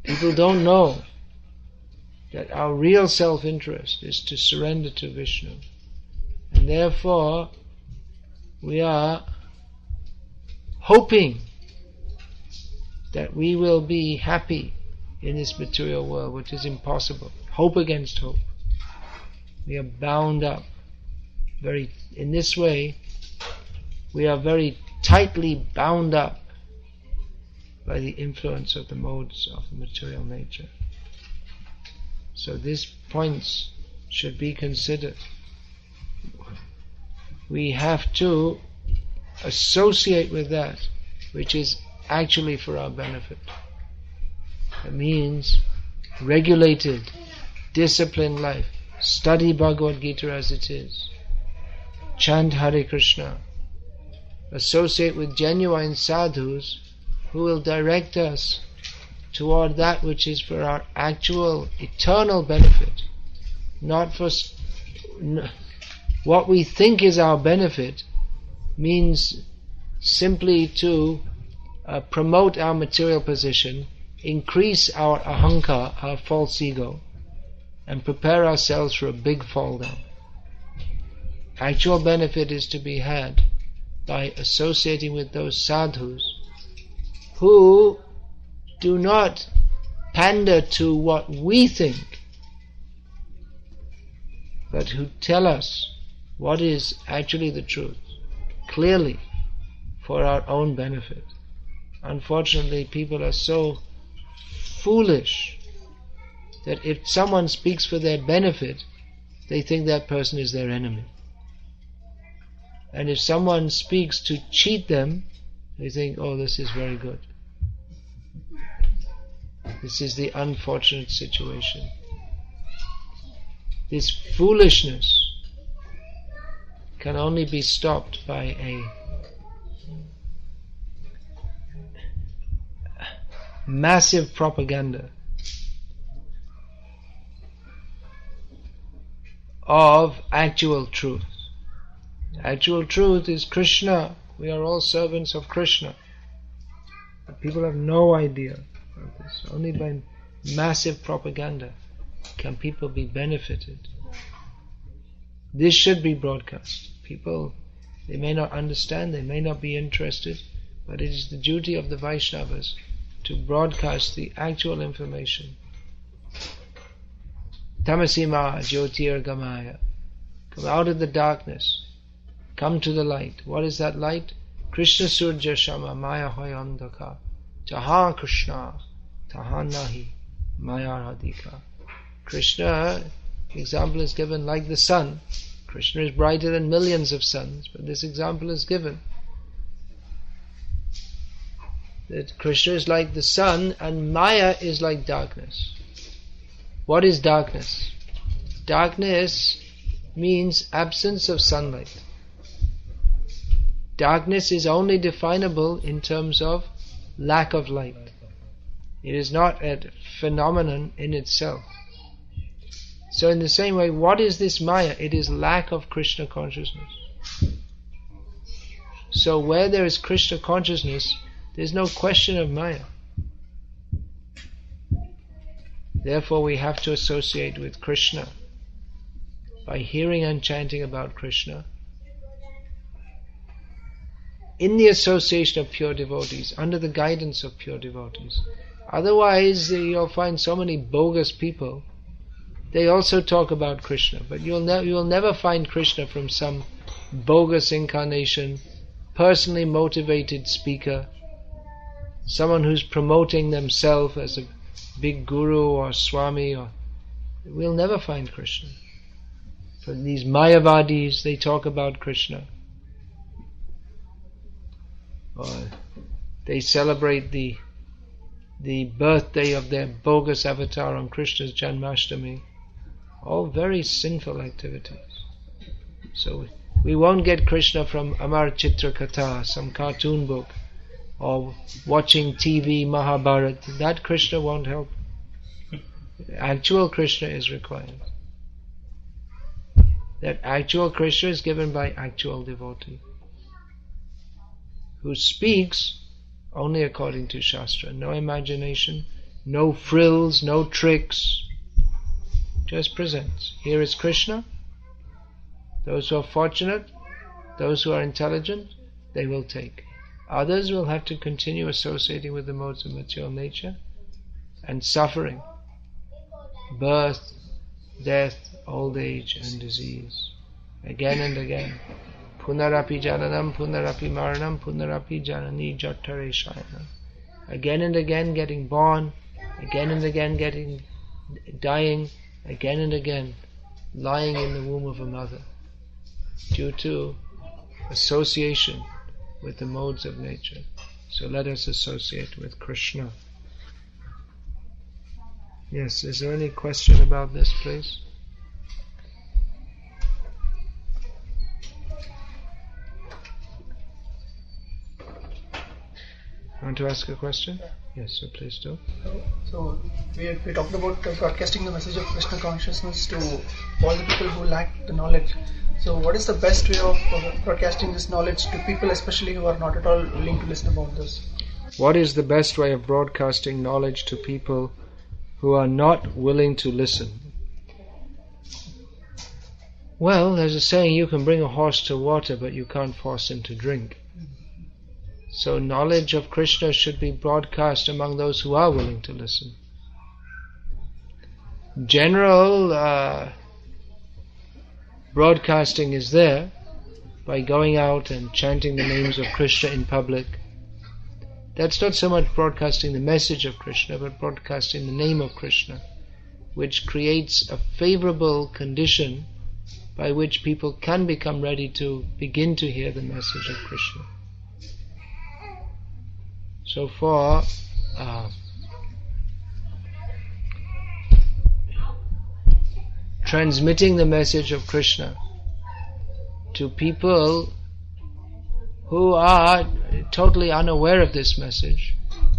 Speaker 1: people don't know that our real self-interest is to surrender to Vishnu, and therefore we are hoping that we will be happy in this material world, which is impossible. Hope against hope. We are bound up in this way, we are very tightly bound up by the influence of the modes of the material nature. So these points should be considered. We have to associate with that which is actually for our benefit. That means regulated, disciplined life. Study Bhagavad-gita as it is. Chant Hare Krishna. Associate with genuine sadhus who will direct us toward that which is for our actual eternal benefit, not for what we think is our benefit. Means simply to promote our material position, increase our ahankar, our false ego, and prepare ourselves for a big fall down. Actual benefit is to be had by associating with those sadhus who do not pander to what we think, but who tell us what is actually the truth, clearly, for our own benefit. Unfortunately, people are so foolish that if someone speaks for their benefit, they think that person is their enemy. And if someone speaks to cheat them, they think, oh, this is very good. This is the unfortunate situation. This foolishness can only be stopped by a massive propaganda of actual truth. Actual truth is Krishna. We are all servants of Krishna. But people have no idea of this. Only by massive propaganda can people be benefited. This should be broadcast. People, they may not understand, they may not be interested, but it is the duty of the Vaishnavas to broadcast the actual information. Tamasima jyotir gamaya. Come out of the darkness. Come to the light. What is that light? Krishna surja shama maya hoyandaka. Jaha Krishna, taha nahi maya radhika. Krishna, example is given like the sun. Krishna is brighter than millions of suns, but this example is given that Krishna is like the sun and Maya is like darkness. What is darkness? Darkness means absence of sunlight. Darkness is only definable in terms of lack of light. It is not a phenomenon in itself. So in the same way, what is this Maya? It is lack of Krishna consciousness. So where there is Krishna consciousness, there's no question of Maya. Therefore we have to associate with Krishna by hearing and chanting about Krishna in the association of pure devotees, under the guidance of pure devotees. Otherwise you'll find so many bogus people. They also talk about Krishna, but you'll never find Krishna from some bogus incarnation, personally motivated speaker, someone who's promoting themselves as a big guru or Swami. We'll never find Krishna. From these Mayavadis, they talk about Krishna. Or they celebrate the birthday of their bogus avatar on Krishna's Janmashtami. All very sinful activities. So we won't get Krishna from Amar Chitra Katha, some cartoon book, or watching TV Mahabharat. That Krishna won't help. Actual Krishna is required. That actual Krishna is given by actual devotee, who speaks only according to Shastra. No imagination, no frills, no tricks. Just presents. Here is Krishna. Those who are fortunate, those who are intelligent, they will take. Others will have to continue associating with the modes of material nature and suffering, birth, death, old age and disease, again and again. Punarapi jananam, punarapi maranam, punarapi janani jattare shayanam. Again and again getting born, again and again dying, again and again lying in the womb of a mother, due to association with the modes of nature. So let us associate with Krishna. Yes, is there any question about this, please? Want to ask a question? Yes, so please do.
Speaker 2: So we talked about broadcasting the message of Krishna consciousness to all the people who lack the knowledge. So what is the best way of broadcasting this knowledge to people, especially who are not at all willing to listen about this?
Speaker 1: What is the best way of broadcasting knowledge to people who are not willing to listen? Well, there's a saying, you can bring a horse to water, but you can't force him to drink. So knowledge of Krishna should be broadcast among those who are willing to listen. General broadcasting is there by going out and chanting the names of Krishna in public. That's not so much broadcasting the message of Krishna, but broadcasting the name of Krishna, which creates a favorable condition by which people can become ready to begin to hear the message of Krishna. So for transmitting the message of Krishna to people who are totally unaware of this message,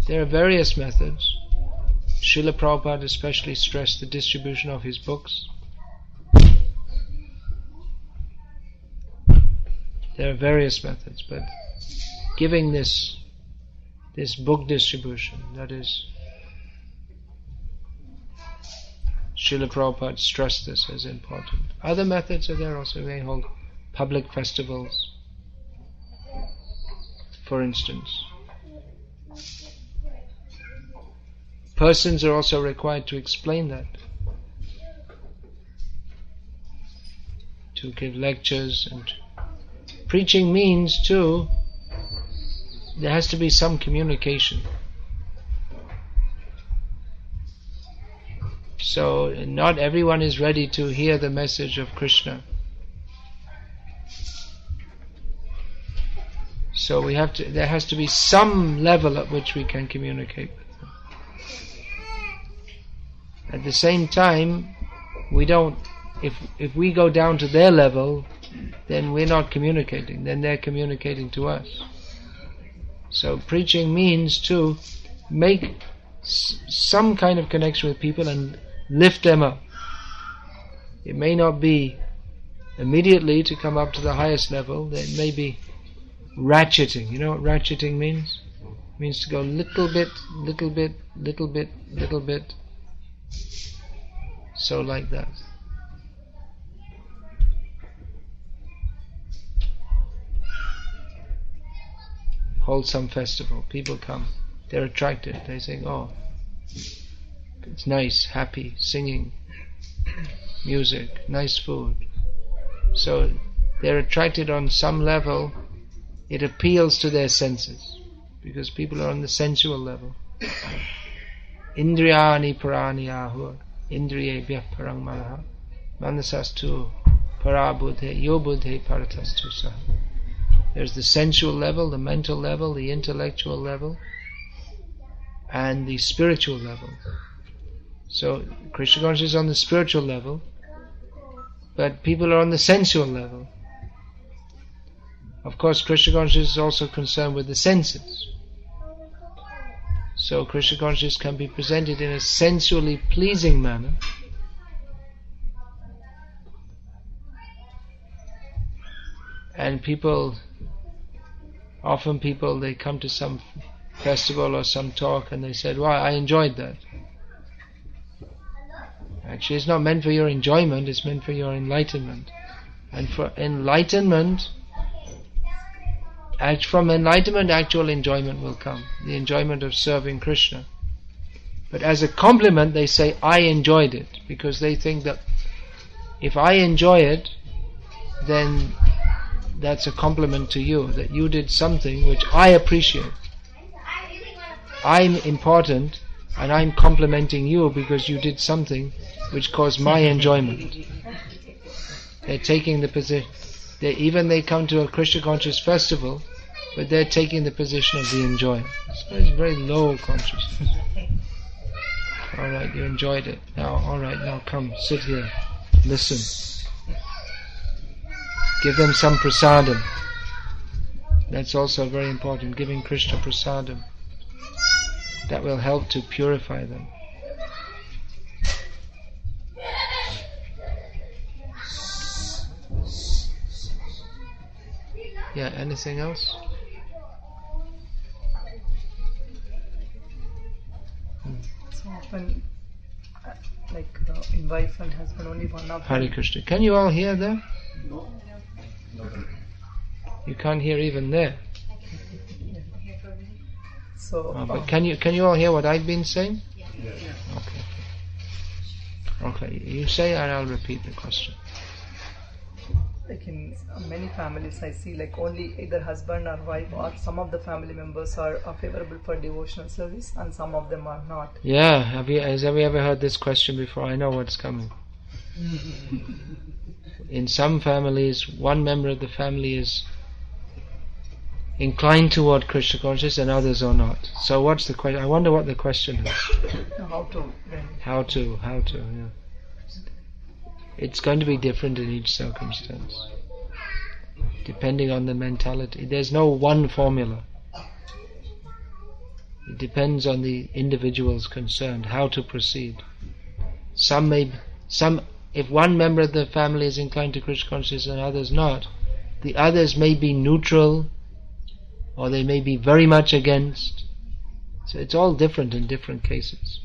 Speaker 1: there are various methods. Srila Prabhupada especially stressed the distribution of his books. There are various methods, but giving this book distribution, that is, Srila Prabhupada stressed this as important. Other methods are there also. They hold public festivals, for instance. Persons are also required to explain that, to give lectures, and preaching means too, there has to be some communication. So not everyone is ready to hear the message of Krishna. So there has to be some level at which we can communicate with them. At the same time, if we go down to their level, then we're not communicating, then they're communicating to us. So preaching means to make some kind of connection with people and lift them up. It may not be immediately to come up to the highest level. It may be ratcheting. You know what ratcheting means? It means to go little bit, little bit, little bit, little bit. So like that. Hold some festival. People come. They're attracted. They say, oh, it's nice, happy, singing, music, nice food. So they're attracted on some level. It appeals to their senses because people are on the sensual level. Indriyani parani ahur indriyebhyah parang manaha manasastu parabudhe yobudhe paratastu saha. There's the sensual level, the mental level, the intellectual level, and the spiritual level. So Krishna consciousness is on the spiritual level, but people are on the sensual level. Of course, Krishna consciousness is also concerned with the senses. So Krishna consciousness can be presented in a sensually pleasing manner, and often people, they come to some festival or some talk and they said, "Wow, I enjoyed that." Actually, it's not meant for your enjoyment, it's meant for your enlightenment. And for enlightenment, from enlightenment, actual enjoyment will come. The enjoyment of serving Krishna. But as a compliment, they say, "I enjoyed it," because they think that if I enjoy it, then that's a compliment to you, that you did something which I appreciate. I'm important, and I'm complimenting you because you did something which caused my enjoyment. They're taking the position. They come to a Krishna conscious festival, but they're taking the position of the enjoyer. So it's very low consciousness. Alright, you enjoyed it. Now come, sit here, listen. Give them some prasadam. That's also very important, giving Krishna prasadam. That will help to purify them. Yeah, anything else?
Speaker 3: So often, in wife and husband, only one of them.
Speaker 1: Hare Krishna. Can you all hear there?
Speaker 4: No.
Speaker 1: You can't hear even there.
Speaker 3: So,
Speaker 1: but can you all hear what I've been saying?
Speaker 4: Yeah.
Speaker 1: Okay. You say and I'll repeat the question.
Speaker 3: Like in many families, I see only either husband or wife or some of the family members are favorable for devotional service and some of them are not.
Speaker 1: Yeah, have you ever heard this question before? I know what's coming. In some families, one member of the family is inclined toward Krishna consciousness and others are not. So what's the question? I wonder what the question is. How to, yeah. It's going to be different in each circumstance, depending on the mentality. There's no one formula. It depends on the individuals concerned, how to proceed. If one member of the family is inclined to Krishna consciousness and others not, the others may be neutral, or they may be very much against. So it's all different in different cases.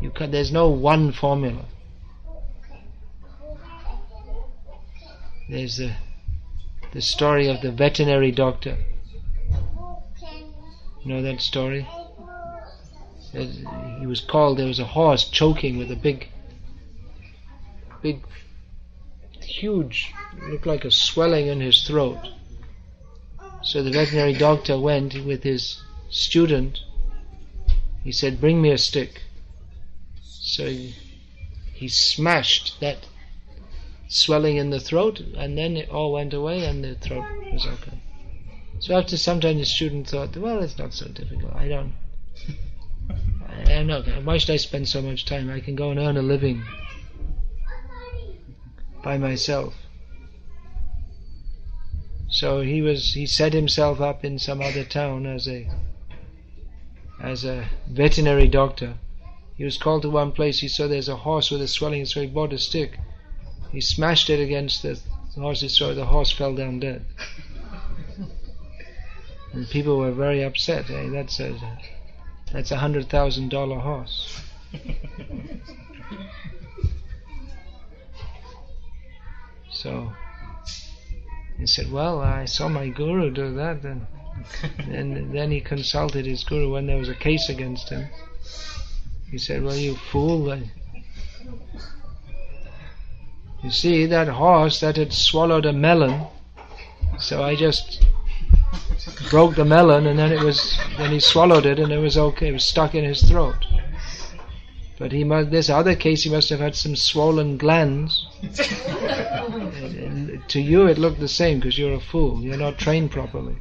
Speaker 1: There's no one formula. There's the story of the veterinary doctor. You know that story? He was called, there was a horse choking with a big, huge, looked like a swelling in his throat. So the veterinary doctor went with his student. He said, "Bring me a stick." So he smashed that swelling in the throat, and then it all went away and the throat was okay. So after some time the student thought, well, it's not so difficult. I don't know, why should I spend so much time? I can go and earn a living by myself. So he set himself up in some other town as a veterinary doctor. He was called to one place. He saw there's a horse with a swelling, so he bought a stick. He smashed it against the horse's throat. The horse fell down dead. And people were very upset. Hey, that's a $100,000 horse. So he said, well, I saw my guru do that, and then he consulted his guru when there was a case against him. He said, well, you fool, you see that horse that had swallowed a melon, so I just broke the melon, and then he swallowed it, and it was okay, it was stuck in his throat. But this other case, he must have had some swollen glands. And to you it looked the same, because you're a fool, you're not trained properly.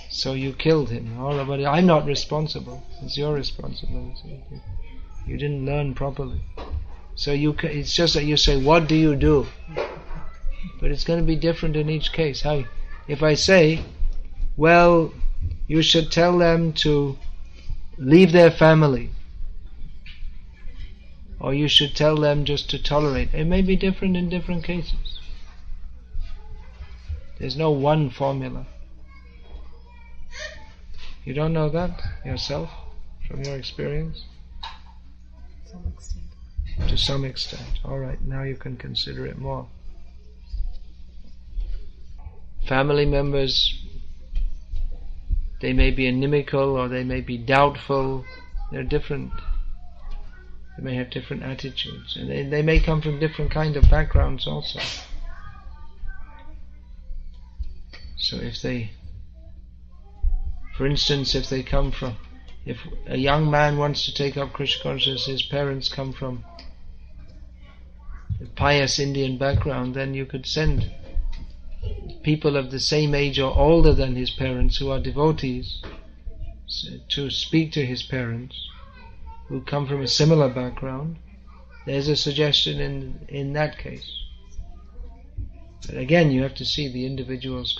Speaker 1: So you killed him. All right, but I'm not responsible. It's your responsibility. You didn't learn properly. So it's just that you say, what do you do? But it's going to be different in each case. If I say, well, you should tell them to leave their family, or you should tell them just to tolerate, it may be different in different cases. There's no one formula. You don't know that yourself from your experience? To some extent. Alright, now you can consider it more. Family members, they may be inimical or they may be doubtful. They're different. They may have different attitudes. And they may come from different kind of backgrounds also. So for instance, if a young man wants to take up Krishna consciousness, his parents come from a pious Indian background, then you could send people of the same age or older than his parents who are devotees to speak to his parents who come from a similar background. There's a suggestion in that case. But again, you have to see the individual's